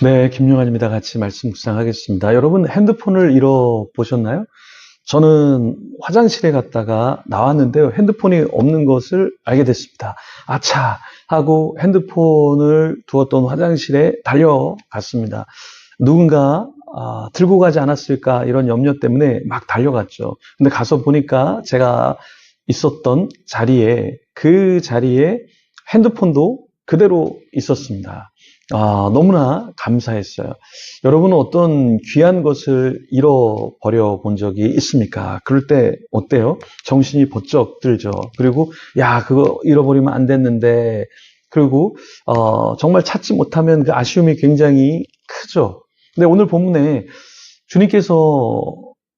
네, 김용환입니다. 같이 말씀 묵상하겠습니다. 여러분 핸드폰을 잃어보셨나요? 저는 화장실에 갔다가 나왔는데요. 핸드폰이 없는 것을 알게 됐습니다. 아차! 하고 핸드폰을 두었던 화장실에 달려갔습니다. 누군가 들고 가지 않았을까 이런 염려 때문에 막 달려갔죠. 근데 가서 보니까 제가 있었던 자리에 그 자리에 핸드폰도 그대로 있었습니다. 너무나 감사했어요. 여러분은 어떤 귀한 것을 잃어버려 본 적이 있습니까? 그럴 때 어때요? 정신이 번쩍 들죠. 그리고 야, 그거 잃어버리면 안 됐는데. 그리고 정말 찾지 못하면 그 아쉬움이 굉장히 크죠. 근데 오늘 본문에 주님께서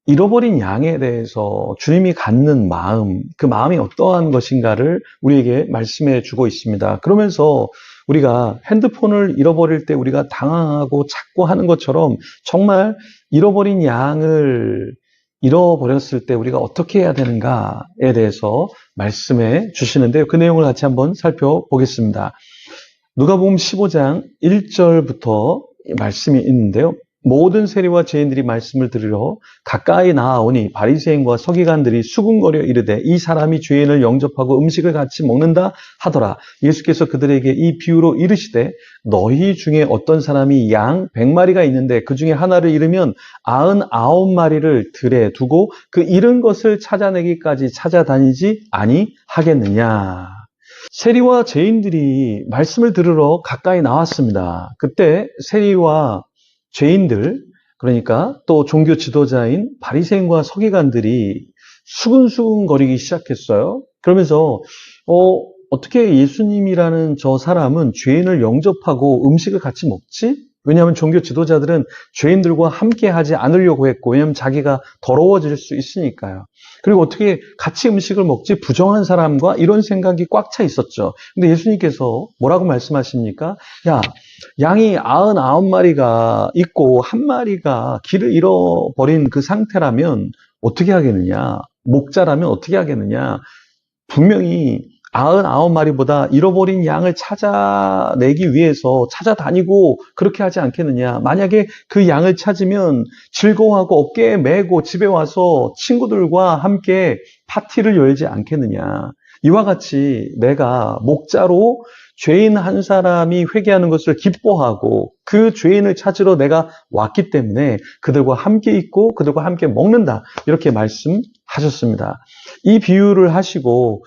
잃어버린 양에 대해서 주님이 갖는 마음, 그 마음이 어떠한 것인가를 우리에게 말씀해 주고 있습니다. 그러면서 우리가 핸드폰을 잃어버릴 때 우리가 당황하고 찾고 하는 것처럼 정말 잃어버린 양을 잃어버렸을 때 우리가 어떻게 해야 되는가에 대해서 말씀해 주시는데요. 그 내용을 같이 한번 살펴보겠습니다. 누가복음 15장 1절부터 말씀이 있는데요. 모든 세리와 죄인들이 말씀을 들으러 가까이 나아오니 바리새인과 서기관들이 수군거려 이르되 이 사람이 죄인을 영접하고 음식을 같이 먹는다 하더라. 예수께서 그들에게 이 비유로 이르시되 너희 중에 어떤 사람이 양 100마리가 있는데 그 중에 하나를 잃으면 99마리를 들에 두고 그 잃은 것을 찾아내기까지 찾아다니지 아니하겠느냐. 세리와 죄인들이 말씀을 들으러 가까이 나왔습니다. 그때 세리와 죄인들, 그러니까 또 종교 지도자인 바리새인과 서기관들이 수근수근거리기 시작했어요. 그러면서 어떻게 예수님이라는 저 사람은 죄인을 영접하고 음식을 같이 먹지? 왜냐하면 종교 지도자들은 죄인들과 함께 하지 않으려고 했고, 왜냐하면 자기가 더러워질 수 있으니까요. 그리고 어떻게 같이 음식을 먹지? 부정한 사람과 이런 생각이 꽉 차 있었죠. 근데 예수님께서 뭐라고 말씀하십니까? 야, 양이 99마리가 있고 한 마리가 길을 잃어버린 그 상태라면 어떻게 하겠느냐? 목자라면 어떻게 하겠느냐? 분명히 99마리보다 잃어버린 양을 찾아내기 위해서 찾아다니고 그렇게 하지 않겠느냐. 만약에 그 양을 찾으면 즐거워하고 어깨에 메고 집에 와서 친구들과 함께 파티를 열지 않겠느냐. 이와 같이 내가 목자로 죄인 한 사람이 회개하는 것을 기뻐하고 그 죄인을 찾으러 내가 왔기 때문에 그들과 함께 있고 그들과 함께 먹는다. 이렇게 말씀하셨습니다. 이 비유를 하시고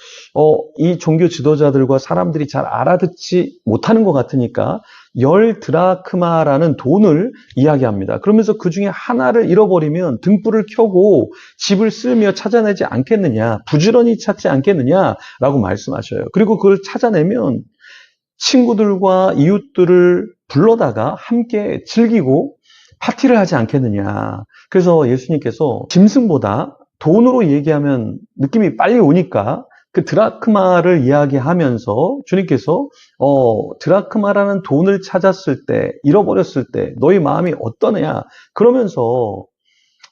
이 종교 지도자들과 사람들이 잘 알아듣지 못하는 것 같으니까 10드라크마라는 돈을 이야기합니다. 그러면서 그 중에 하나를 잃어버리면 등불을 켜고 집을 쓸며 찾아내지 않겠느냐, 부지런히 찾지 않겠느냐라고 말씀하셔요. 그리고 그걸 찾아내면 친구들과 이웃들을 불러다가 함께 즐기고 파티를 하지 않겠느냐. 그래서 예수님께서 짐승보다 돈으로 얘기하면 느낌이 빨리 오니까 그 드라크마를 이야기하면서 주님께서 드라크마라는 돈을 찾았을 때, 잃어버렸을 때 너희 마음이 어떠냐? 그러면서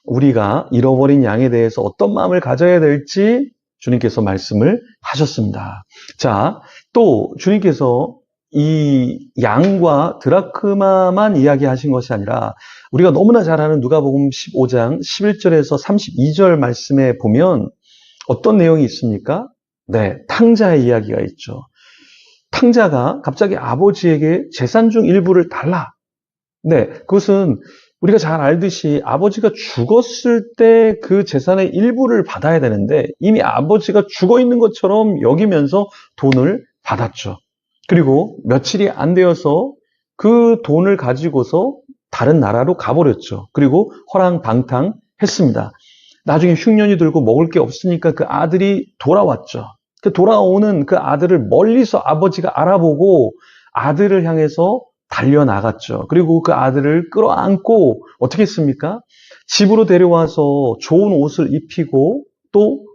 우리가 잃어버린 양에 대해서 어떤 마음을 가져야 될지 주님께서 말씀을 하셨습니다. 자, 또 주님께서 이 양과 드라크마만 이야기하신 것이 아니라 우리가 너무나 잘 아는 누가복음 15장 11절에서 32절 말씀에 보면 어떤 내용이 있습니까? 네, 탕자의 이야기가 있죠. 탕자가 갑자기 아버지에게 재산 중 일부를 달라. 네, 그것은 우리가 잘 알듯이 아버지가 죽었을 때 그 재산의 일부를 받아야 되는데 이미 아버지가 죽어 있는 것처럼 여기면서 돈을 받았죠. 그리고 며칠이 안 되어서 그 돈을 가지고서 다른 나라로 가버렸죠. 그리고 허랑방탕 했습니다. 나중에 흉년이 들고 먹을 게 없으니까 그 아들이 돌아왔죠. 그 돌아오는 그 아들을 멀리서 아버지가 알아보고 아들을 향해서 달려나갔죠. 그리고 그 아들을 끌어안고 어떻게 했습니까? 집으로 데려와서 좋은 옷을 입히고 또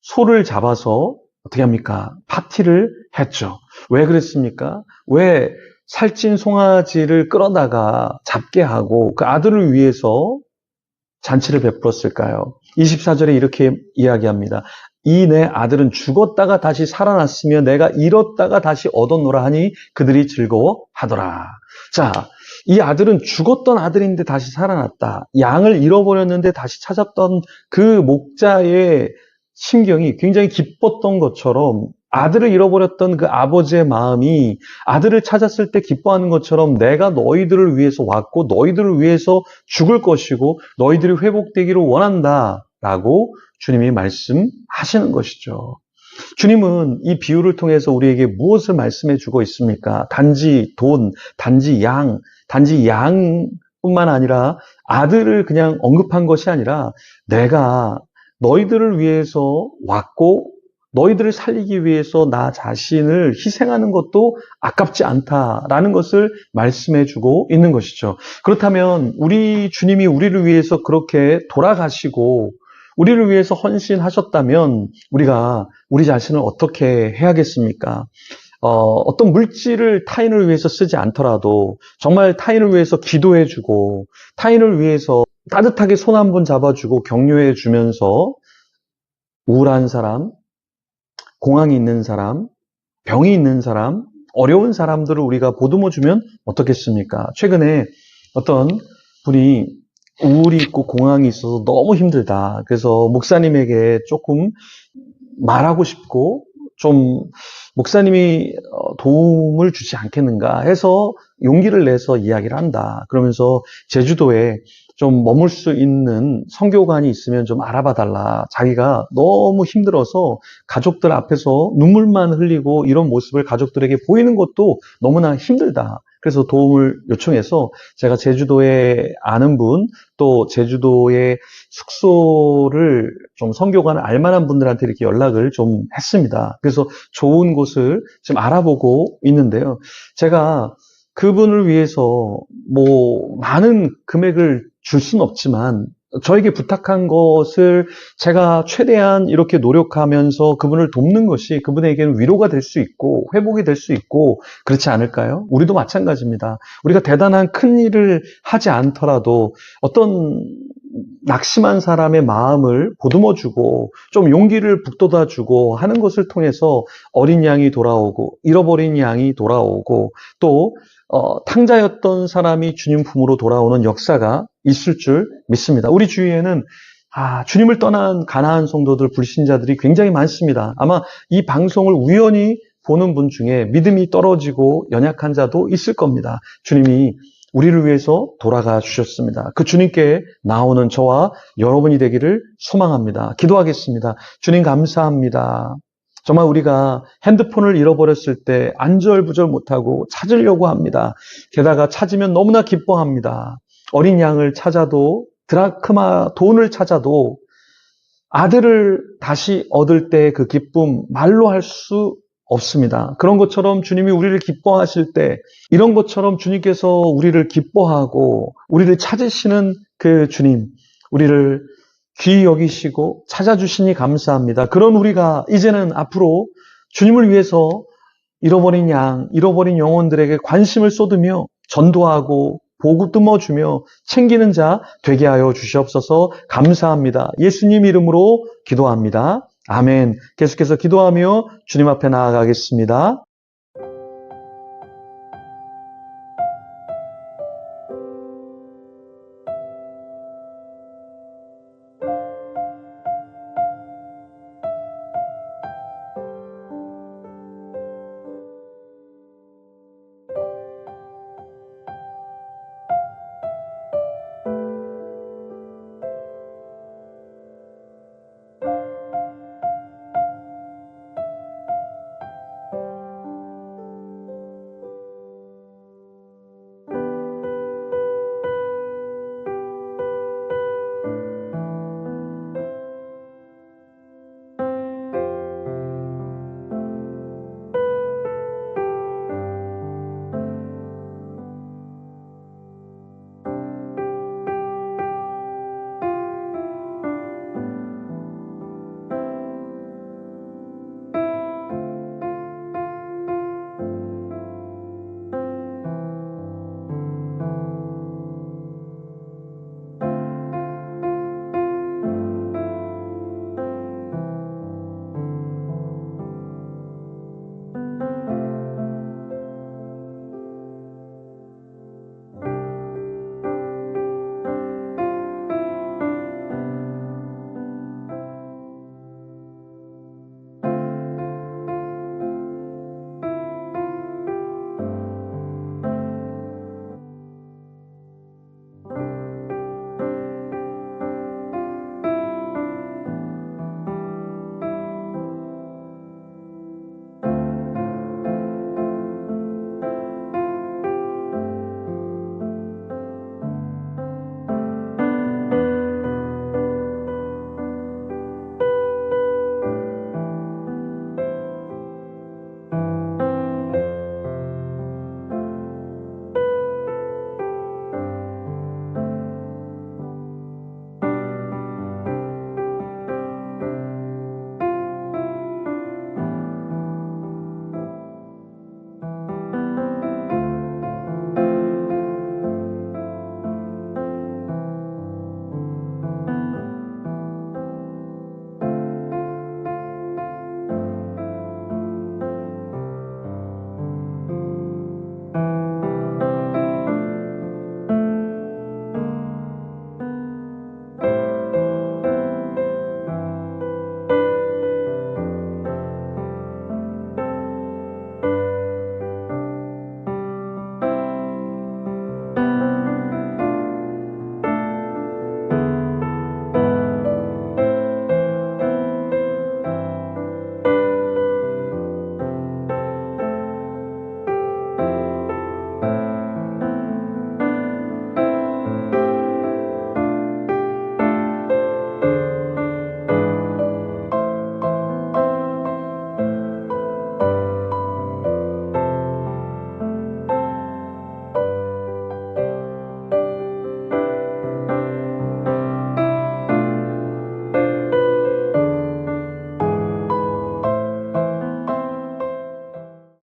소를 잡아서 어떻게 합니까? 파티를 했죠. 왜 그랬습니까? 왜 살찐 송아지를 끌어다가 잡게 하고 그 아들을 위해서 잔치를 베풀었을까요? 24절에 이렇게 이야기합니다. 이 내 아들은 죽었다가 다시 살아났으며 내가 잃었다가 다시 얻었노라 하니 그들이 즐거워하더라. 자, 이 아들은 죽었던 아들인데 다시 살아났다. 양을 잃어버렸는데 다시 찾았던 그 목자의 심경이 굉장히 기뻤던 것처럼 아들을 잃어버렸던 그 아버지의 마음이 아들을 찾았을 때 기뻐하는 것처럼 내가 너희들을 위해서 왔고 너희들을 위해서 죽을 것이고 너희들이 회복되기를 원한다라고 주님이 말씀하시는 것이죠. 주님은 이 비유를 통해서 우리에게 무엇을 말씀해 주고 있습니까? 단지 돈, 단지 양뿐만 아니라 아들을 그냥 언급한 것이 아니라 내가 너희들을 위해서 왔고 너희들을 살리기 위해서 나 자신을 희생하는 것도 아깝지 않다라는 것을 말씀해 주고 있는 것이죠. 그렇다면 우리 주님이 우리를 위해서 그렇게 돌아가시고 우리를 위해서 헌신하셨다면 우리가 우리 자신을 어떻게 해야겠습니까? 어떤 물질을 타인을 위해서 쓰지 않더라도 정말 타인을 위해서 기도해주고 타인을 위해서 따뜻하게 손 한 번 잡아주고 격려해주면서 우울한 사람, 공황이 있는 사람, 병이 있는 사람, 어려운 사람들을 우리가 보듬어주면 어떻겠습니까? 최근에 어떤 분이 우울이 있고 공황이 있어서 너무 힘들다. 그래서 목사님에게 조금 말하고 싶고 좀 목사님이 도움을 주지 않겠는가 해서 용기를 내서 이야기를 한다. 그러면서 제주도에 좀 머물 수 있는 선교관이 있으면 좀 알아봐 달라. 자기가 너무 힘들어서 가족들 앞에서 눈물만 흘리고 이런 모습을 가족들에게 보이는 것도 너무나 힘들다. 그래서 도움을 요청해서 제가 제주도에 아는 분, 또 제주도의 숙소를 좀 선교관을 알만한 분들한테 이렇게 연락을 좀 했습니다. 그래서 좋은 곳을 지금 알아보고 있는데요. 제가 그분을 위해서 많은 금액을 줄 수는 없지만 저에게 부탁한 것을 제가 최대한 이렇게 노력하면서 그분을 돕는 것이 그분에게는 위로가 될 수 있고 회복이 될 수 있고 그렇지 않을까요? 우리도 마찬가지입니다. 우리가 대단한 큰 일을 하지 않더라도 어떤 낙심한 사람의 마음을 보듬어주고 좀 용기를 북돋아주고 하는 것을 통해서 어린 양이 돌아오고 잃어버린 양이 돌아오고 또 탕자였던 사람이 주님 품으로 돌아오는 역사가 있을 줄 믿습니다. 우리 주위에는 주님을 떠난 가나안 성도들, 불신자들이 굉장히 많습니다. 아마 이 방송을 우연히 보는 분 중에 믿음이 떨어지고 연약한 자도 있을 겁니다. 주님이 우리를 위해서 돌아가 주셨습니다. 그 주님께 나오는 저와 여러분이 되기를 소망합니다. 기도하겠습니다. 주님 감사합니다. 정말 우리가 핸드폰을 잃어버렸을 때 안절부절 못하고 찾으려고 합니다. 게다가 찾으면 너무나 기뻐합니다. 어린 양을 찾아도 드라크마 돈을 찾아도 아들을 다시 얻을 때 그 기쁨 말로 할 수 없습니다. 그런 것처럼 주님이 우리를 기뻐하실 때 이런 것처럼 주님께서 우리를 기뻐하고 우리를 찾으시는 그 주님, 우리를 귀히 여기시고 찾아주시니 감사합니다. 그런 우리가 이제는 앞으로 주님을 위해서 잃어버린 양, 잃어버린 영혼들에게 관심을 쏟으며 전도하고 보듬어주며 챙기는 자 되게 하여 주시옵소서. 감사합니다. 예수님 이름으로 기도합니다. 아멘. 계속해서 기도하며 주님 앞에 나아가겠습니다.